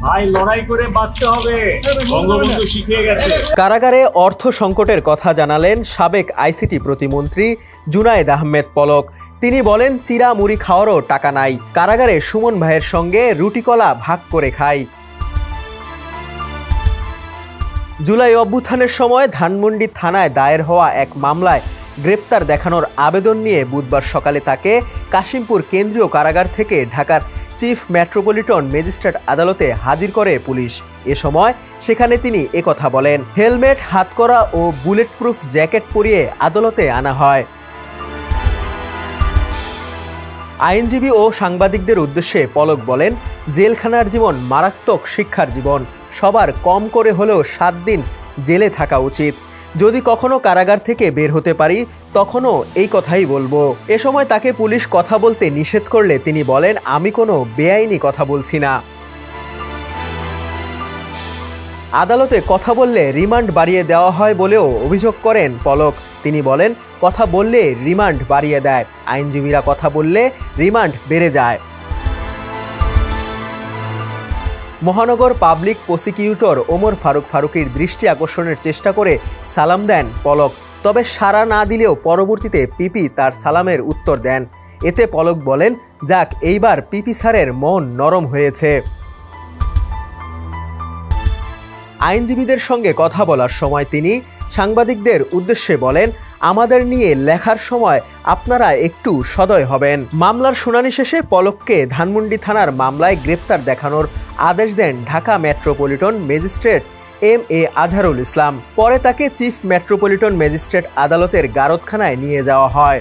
ভাই লড়াই করে বাঁচতে হবে, বঙ্গবন্ধু শিখিয়ে গেছে। কারাগারে অর্থ সংকটের কথা জানালেন সাবেক আইসিটি প্রতিমন্ত্রী জুনায়েদ আহমেদ পলক। তিনি বলেন, চিরা মুড়ি খাওয়ারও টাকা নাই, কারাগারে সুমন ভাইয়ের সঙ্গে রুটিকলা ভাগ করে খাই। জুলাই অভ্যুত্থানের সময় ধানমন্ডি থানায় দায়ের হওয়া এক মামলায় গ্রেপ্তার দেখানোর আবেদন নিয়ে বুধবার সকালে তাকে কাশিমপুর কেন্দ্রীয় কারাগার থেকে ঢাকার চিফ মেট্রোপলিটন ম্যাজিস্ট্রেট আদালতে হাজির করে পুলিশ। এ সময় সেখানে তিনি একথা বলেন। হেলমেট, হাতকড়া ও বুলেট প্রুফ জ্যাকেট পরিয়ে আদালতে আনা হয়। আইনজীবী ও সাংবাদিকদের উদ্দেশ্যে পলক বলেন, জেলখানার জীবন মারাত্মক শিক্ষার জীবন। সবার কম করে হলেও 7 দিন জেলে থাকা উচিত। যদি কখনো কারাগার থেকে বের হতে পারি তখনও এই কথাই বলবো। এ সময় তাকে পুলিশ কথা বলতে নিষেধ করলে তিনি বলেন, আমি কোনো বেআইনি কথা বলছি না। আদালতে কথা বললে রিমান্ড বাড়িয়ে দেওয়া হয় বলেও অভিযোগ করেন পলক। তিনি বলেন, কথা বললে রিমান্ড বাড়িয়ে দেয়, আইনজীবীরা কথা বললে রিমান্ড বেড়ে যায়। মহানগর পাবলিক প্রসিকিউটর ওমর ফারুকের দৃষ্টি আকর্ষণের চেষ্টা করে সালাম দেন পলক। তবে সাড়া না দিলেও পরবর্তীতে পিপি তার সালামের উত্তর দেন। এতে পলক বলেন, যাক, এইবার পিপি স্যারের মন নরম হয়েছে। আইনজীবীদের সঙ্গে কথা বলার সময় তিনি সাংবাদিকদের উদ্দেশ্যে বলেন, আমাদের নিয়ে লেখার সময় আপনারা একটু সদয় হবেন। মামলার শুনানি শেষে পলককে ধানমন্ডি থানার মামলায় গ্রেপ্তার দেখানোর আদেশ দেন Dhaka metropolitan magistrate MA Azharul Islam. পরে তাকে চিফ মেট্রোপলিটন ম্যাজিস্ট্রেট আদালতের গারদখানায় নিয়ে যাওয়া হয়।